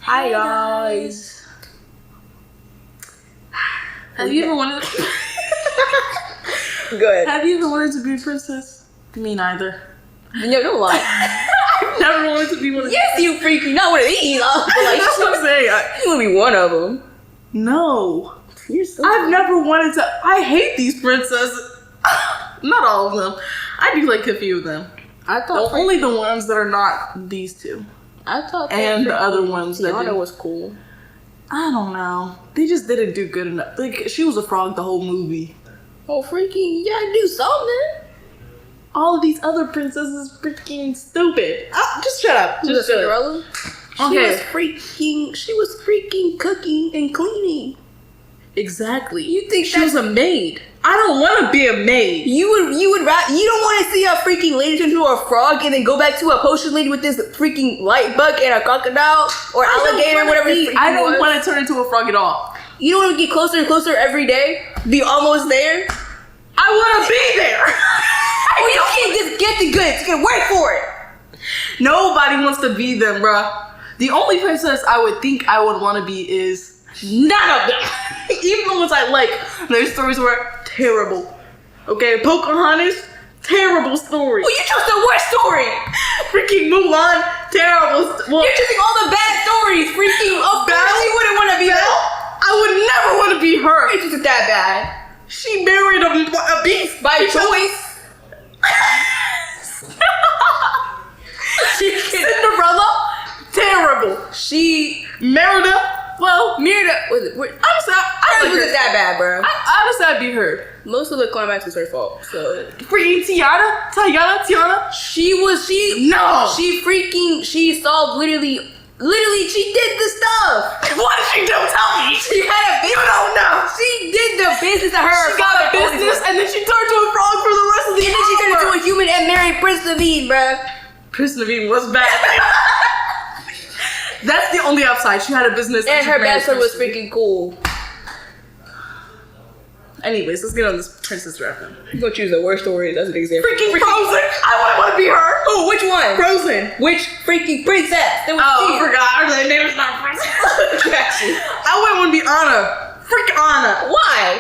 Hi guys. Have you ever wanted? Good. Have you ever wanted to be a princess? Me neither. Yo, don't lie. I've never wanted to be one of. Yes, you freaky. Not one of these. But like, That's what I'm saying. you want to be one of them. No. You're so. I've never wanted to. I hate these princesses. Not all of them. I do like a few of them. I thought Only the ones that are not these two. I thought And the other ones that Tiana do. was cool. I don't know. They just didn't do good enough. Like, she was a frog the whole movie. Oh, freaky! You gotta do something. All of these other princesses freaking stupid. Just shut up. Was it Just shut up. Cinderella? Okay. She was freaking cooking and cleaning. Exactly. You think she was a maid? I don't want to be a maid. You don't want to see a freaking lady turn into a frog and then go back to a potion lady with this freaking light bug and a crocodile or alligator, whatever. I don't want to turn into a frog at all. You don't want to get closer and closer every day? Be almost there? I want to be there. Well, you can't just get the goods. You can work for it. Nobody wants to be them, bruh. The only princess I would think I would want to be is none of them. Even the ones I like, their stories were terrible. Okay, Pocahontas, terrible story. Well, you chose the worst story. Freaking Mulan, terrible. Well, You're choosing all the bad stories. Freaking Belle, you wouldn't want to be Belle. I would never want to be her. It's just that bad. She married a beast By choice. Cinderella, terrible. Merida. Well, Merida was it? honestly, I wasn't that bad, bro. honestly, I'd be her. Most of the climax was her fault. So Freaking Tiana. She solved literally she did the stuff. What did she do? Tell me. She had a business. You don't know. She did the business of her. She got a business, and then she turned to a frog for the rest of the and then she turned into a human and married Prince Naveen, bro. Prince Naveen was bad. That's the only upside. She had a business, And she her married bachelor was Prince Naveen. freaking cool. Anyways, let's get on this princess reference. I'm gonna choose the worst stories as an example. Freaking Frozen. I want to be her. Oh, which one? Frozen. Which freaking princess? There was I two. forgot. Her name is not Princess. I wouldn't want to be Anna. Freak Anna. Why?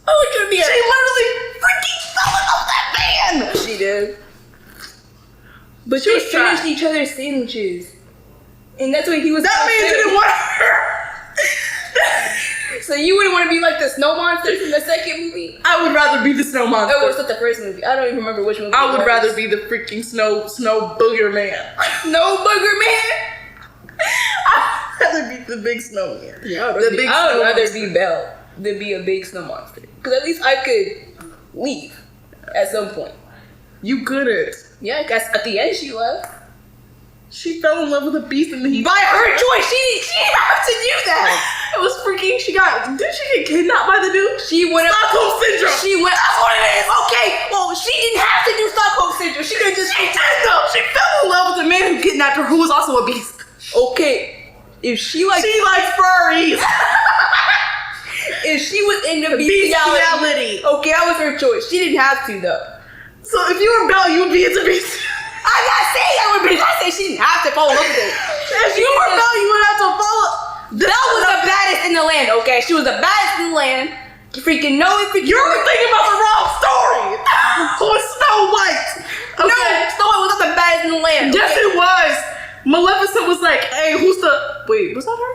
Oh, it could be She literally freaking fell in love with that man. She did. But She they was finished trash. each other's sandwiches. And that's what he was. That man didn't want her. So you wouldn't want to be like the snow monsters in the second movie? I would rather be the snow monster. Oh, it's not the first movie. I don't even remember which movie. I would rather be the freaking snow booger man. No booger man. I'd rather be the big snowman. Yeah, The big I snow would rather monster. be Belle than be a big snow monster. Because at least I could leave at some point. You couldn't. Yeah, because at the end she left. She fell in love with a beast and he By her choice, she didn't have to do that. It was freaking. Did she get kidnapped by the dude? She went Stockholm syndrome. She went. That's what it is. Okay. Well, she didn't have to do Stockholm syndrome. She could just. She did though. She fell in love with the man who kidnapped her, who was also a beast. Okay. If she likes furries. if she was in the Bestiality. okay, that was her choice. She didn't have to though. So if you were Belle, you would be into beast. I'm not saying I would be. I said she didn't have to fall in love with it. If you were Belle, you would have to follow. Belle was the baddest in the land. Okay, she was the baddest in the land. You freaking know it. You're thinking about the wrong story. It was Snow White. Okay. No, Snow White was not the baddest in the land. Yes, okay? it was. Maleficent was like, "Hey, who's the? Wait, was that her?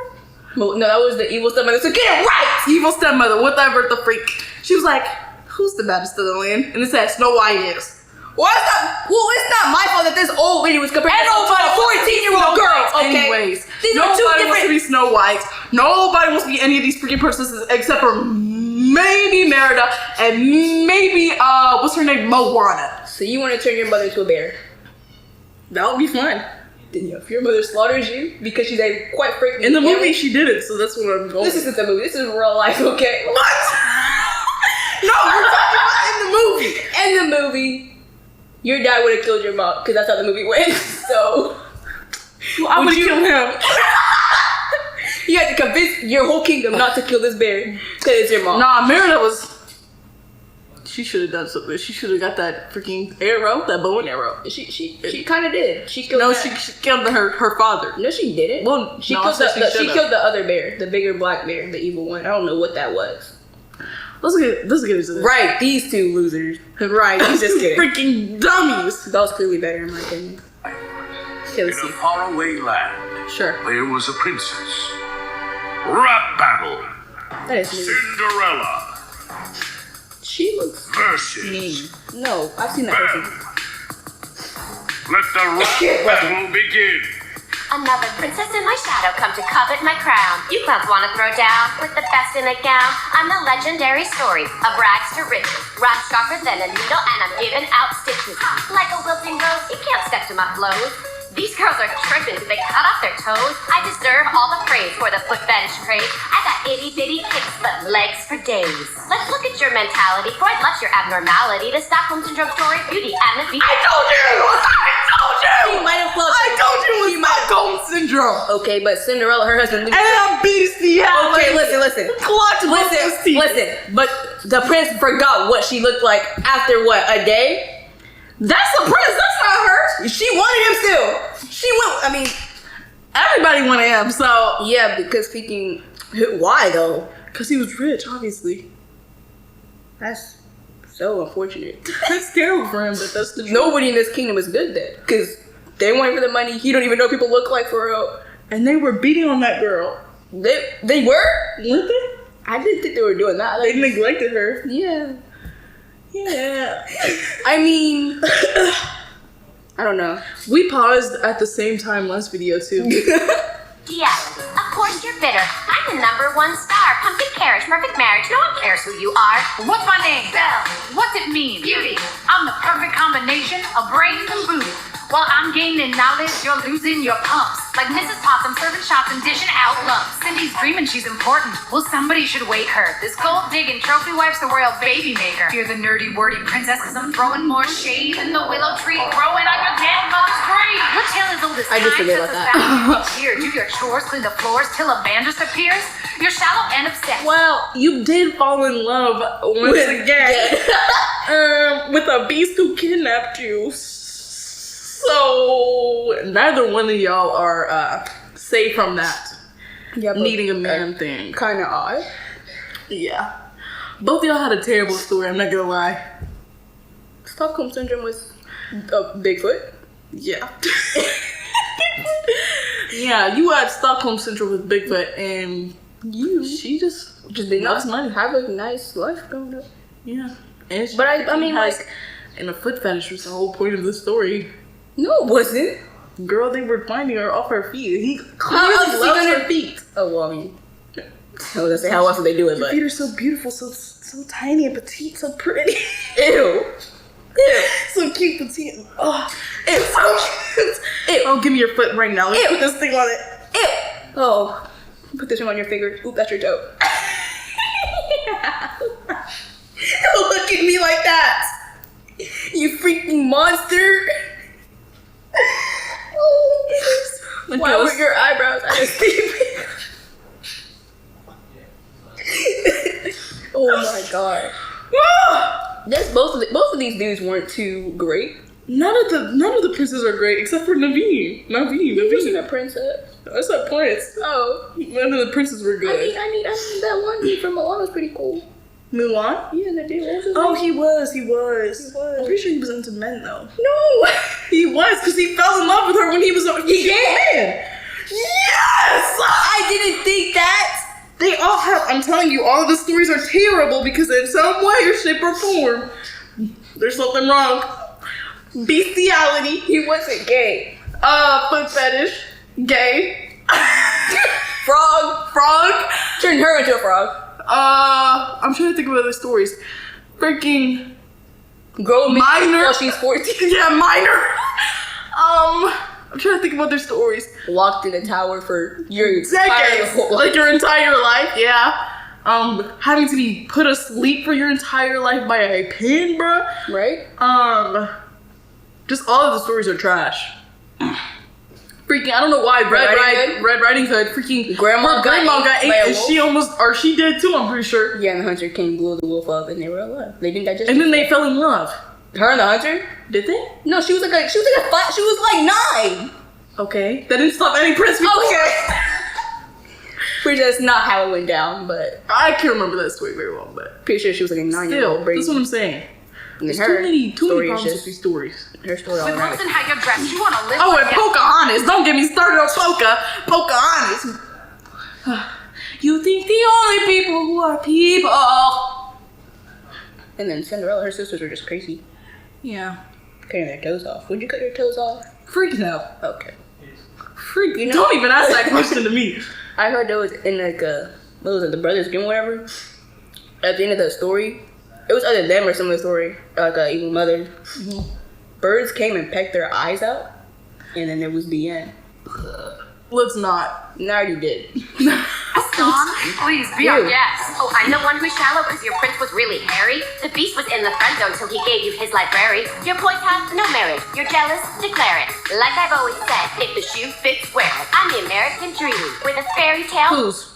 No, that was the evil stepmother. So get it right. Evil stepmother, whatever the freak." She was like, "Who's the baddest of the land?" And it said Snow White is. Well, it's not my fault that this old lady was compared to a 14-year-old girl. Okay. Anyways, These are two nobody wants to different. be Snow White. Nobody wants to be any of these freaking princesses except for maybe Merida and maybe what's her name, Moana. So you want to turn your mother into a bear? That would be fun. If your mother slaughters you because she's a quite freaking In the movie, she did it, so that's what I'm going. This isn't the movie. This is real life. Okay. What? No, we're talking about in the movie. In the movie, your dad would have killed your mom because that's how the movie went. So I would kill him. you had to convince your whole kingdom not to kill this bear because it's your mom. Nah, Merida was. She should have done something. She should have got that freaking arrow, that bow and arrow. She kind of did. She killed. She killed her father. No, she didn't. Well, she killed the other bear, the bigger black bear, the evil one. I don't know what that was. Let's get into this. Right, these two losers. Right, these just kidding. Freaking dummies. That was clearly better in my opinion. In a faraway land, sure, there was a princess. Rap battle. That is me. Cinderella She looks versus mean. No, I've seen that person. Let the rap battle begin. Another princess in my shadow come to covet my crown. You clowns want to throw down with the best in a gown. I'm the legendary story of rags to riches. Rhyme sharper than a needle and I'm giving out stitches. Like a wilting rose, you can't step to my flows. These girls are tripping, they cut off their toes. I deserve all the praise for the foot fetish craze. I got itty bitty kicks, but legs for days. Let's look at your mentality. Freud left your abnormality. The Stockholm Syndrome story, beauty and the beast. I told you! She might have closed. I told you it was Stockholm Syndrome. Okay, but Cinderella, her husband. And bestiality. Okay, listen. Listen. But the prince forgot what she looked like after what, a day? That's the prince. That's not her. She wanted him still. She went. I mean, everybody wanted him. So yeah, because speaking, why though? Because he was rich, obviously. That's so unfortunate. That's terrible for him, but that's the truth. Nobody in this kingdom is good then, because they went for the money. He don't even know what people look like for real. And they were beating on that girl. They were? Weren't they? I didn't think they were doing that. They neglected her. Yeah. I mean, I don't know. We paused at the same time last video too. Yeah, of course you're bitter. I'm the #1 star. Pumpkin carriage, perfect marriage. No one cares who you are. What's my name? Belle. What's it mean? Beauty. I'm the perfect combination of brains and booty. While I'm gaining knowledge, you're losing your pumps. Like Mrs. Possum serving shots and dishing out lumps. Cindy's dreaming she's important. Well, somebody should wake her. This gold-digging trophy wife's the royal baby maker. You're the nerdy, wordy princess, cause I'm throwing more shade than the willow tree growing on your grandmother's grave. Your tale is old as I time, just forget sets about us back here. Do your chores, clean the floors till a man just appears. You're shallow and obsessed. Well, you did fall in love once again with a beast who kidnapped you. So neither one of y'all are safe from that. Yeah, needing a man thing. Kind of odd. Yeah. Both of y'all had a terrible story, I'm not gonna lie. Stockholm Syndrome was Bigfoot. Yeah. Yeah, you had Stockholm Syndrome with Bigfoot and she just did loves not money. have a nice life growing up. Yeah. And she But I mean, has, like, and a foot fetish was the whole point of the story. no, it wasn't. Girl, they were finding her off her feet. He How else clearly is he loves gonna- her feet. Oh, well, I mean, I was gonna say how else would they do it, Your but feet are so beautiful, so tiny and petite, so pretty. ew. So cute, petite. Oh, it's so cute. Ew. Oh, give me your foot right now. Let's Ew. put this thing on it. Ew. Oh, put this one on your finger. Oop, that's your toe. Don't look at me like that. You freaking monster. Why were your eyebrows out of shape? Oh my god. Both of these dudes weren't too great. None of the princes are great except for Naveen. He wasn't Naveen. a princess. That's a prince. Oh. None of the princes were I good. mean, that one dude from Milan was pretty cool. Mulan? Yeah, that dude. What was his Oh, name? he was. He was. I'm pretty sure he was into men though. No. He was, because he fell in love with her when he was a man. Yes! I didn't think that. They all have, I'm telling you, all of the stories are terrible because in some way or shape or form, there's something wrong. Bestiality. He wasn't gay. Foot fetish. Gay. Frog. Turned her into a frog. I'm trying to think of other stories. Freaking Grown minor. While she's 14. Yeah, minor. I'm trying to think of other stories. Locked in a tower for your Decades, like your entire life, yeah. Having to be put asleep for your entire life by a pin, bruh. Right? Just all of the stories are trash. freaking, I don't know why, Red Riding Hood, freaking Grandma got ate, eaten by a and she did too, I'm pretty sure. Yeah, and the hunter king blew the wolf up, and they were alive. They didn't digest. And then they fell in love. Her and the hunter? Did they? No, she was like 5. She was like 9. Okay, that didn't stop any prince before. Okay. Pretty sure that's not how it went down, but I can't remember that story very well, but pretty sure she was like a 9-year-old. still, that's what I'm saying. There's too many problems with these stories. Her story all With around. looks and how you're dressed, you want to live Oh, like and Pocahontas. Don't get me started on Pocahontas. You think the only people who are people. And then Cinderella, her sisters were just crazy. Yeah. Cutting their toes off. Would you cut your toes off? Freak no. Okay. Freak. You don't even ask that question to me. I heard there was in like what was it, the Brothers Grimm or whatever. At the end of the story, it was either them or some of the story, like evil mother. Mm-hmm. Birds came and pecked their eyes out, and then it was the end. Let's not. And I already did. Dawn, please be our guest. Oh, I'm the one who's shallow because your prince was really hairy. The beast was in the friend zone till he gave you his library. Your boys have no merit. You're jealous? Declare it. Like I've always said, if the shoe fits, wear it. I'm the American dream with a fairy tale. Who's?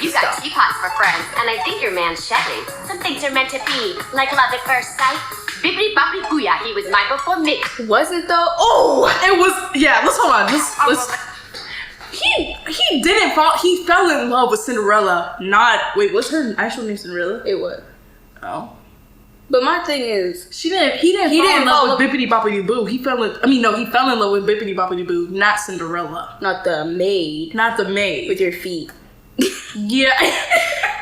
You got teapots for friends, and I think your man's shedding. Some things are meant to be, like love at first sight. Bibbidi boppity booyah, he was mine before me. Wasn't though? Oh, it was. Yeah, let's hold on. Let's. He didn't fall. He fell in love with Cinderella. Not wait. What's her actual name? Cinderella. It was. Oh. But my thing is, He didn't fall in love with Bippity Boppity Boo. He fell in love with Bippity Boppity Boo, not Cinderella. not the maid Not the maid. with your feet. Yeah.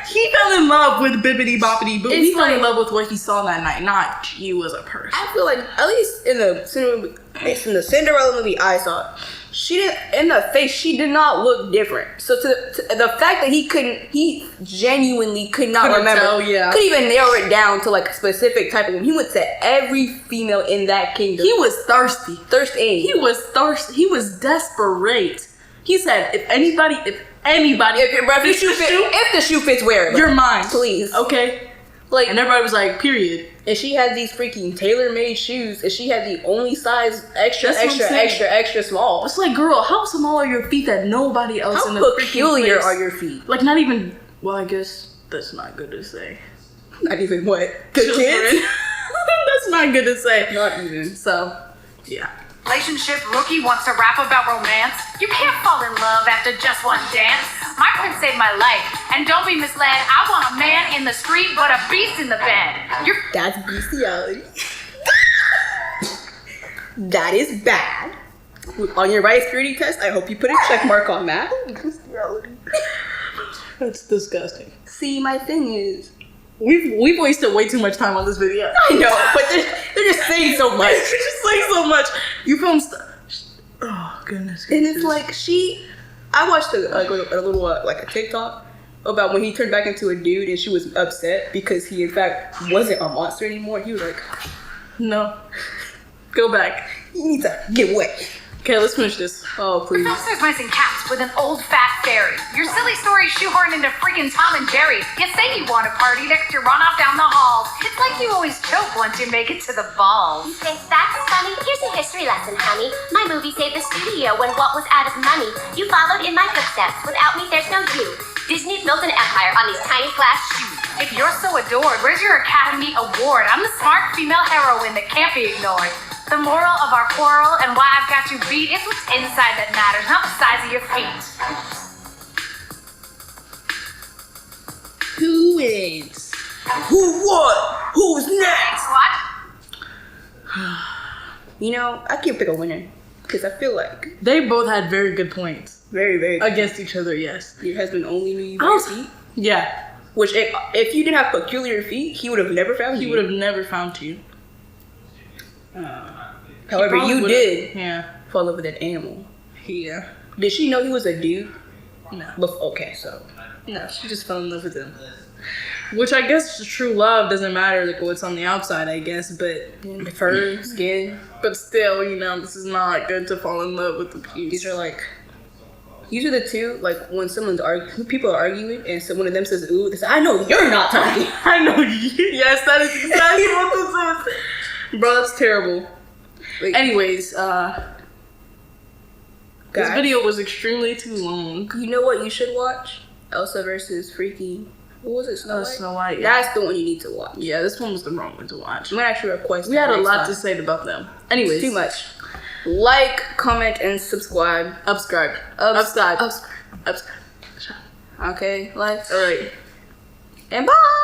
He fell in love with Bippity Boppity Boo. It's He fell in like- love with what he saw that night, not you as a person. I feel like at least in the Cinderella movie I saw, she didn't in the face. She did not look different. So to the fact that he genuinely could not Couldn't remember, tell, yeah. couldn't even narrow it down to like a specific type of woman. He went to every female in that kingdom. He was thirsty. thirsty. He was thirsty. He was desperate. He said, if If the shoe fits, wear it. you're mine, please. Okay. Like, And everybody was like, period. and she had these freaking tailor-made shoes, and she had the only size extra That's what I'm saying. extra small. It's like, girl, how small are your feet that nobody else in the How freaking peculiar place- are your feet? Like, not even. Well, I guess that's not good to say. Not even what? The Children. kids? That's not good to say. Not even. So, yeah. Relationship rookie wants to rap about romance. You can't fall in love after just one dance. My prince saved my life, and don't be misled. I want a man in the street, but a beast in the bed. You're That's bestiality. That is bad. On your rights purity test, I hope you put a check mark on that. Bestiality. That's disgusting. See, my thing is, We've wasted way too much time on this video. I know, but they're just saying so much. They're just saying so much. You filmed oh, goodness. And it's like I watched a little like a TikTok about when he turned back into a dude and she was upset because he in fact wasn't a monster anymore. He was like, No. Go back. you need to get away. Okay, let's finish this. Oh, please. Professor's mice and cats with an old fat fairy. Your silly story shoehorned into freaking Tom and Jerry. You say you want a party next to run off down the halls. It's like you always choke once you make it to the balls. You think that's funny? Here's a history lesson, honey. My movie saved the studio when Walt was out of money. You followed in my footsteps. Without me, there's no you. Disney built an empire on these tiny glass shoes. If you're so adored, where's your Academy Award? I'm the smart female heroine that can't be ignored. The moral of our quarrel and why I've got you beat is what's inside that matters, not the size of your feet. Who wins? Who won? Who's next? What? You know, I can't pick a winner because I feel like They both had very good points. very, very. Against each other, yes. Your husband only knew you by I your was, feet. yeah. Which, if you didn't have peculiar feet, he would have never found you. He would have never found you. However, Probably you would've- did Yeah. fall in love with an animal. Yeah. Did she know he was a dude? No. Okay, so. No, she just fell in love with him. Which I guess true love doesn't matter like what's on the outside, I guess, but Fur, skin. but still, you know, this is not good to fall in love with the piece. These are the two, like, when people are arguing and so one of them says, ooh, they say, I know you're not talking. I know. Yes, that is exactly what this is. Bro, that's terrible. Like, Anyways, This Guys, video was extremely too long. you know what you should watch? Elsa versus Freaky. What was it? Snow White? Snow White. Yeah. That's the one you need to watch. Yeah, this one was the wrong one to watch. I'm gonna actually request. We had a next lot time. to say about them. Anyways. Too much. Like, comment, and subscribe. Subscribe. Subscribe. Subscribe. Okay, like. Alright. And bye.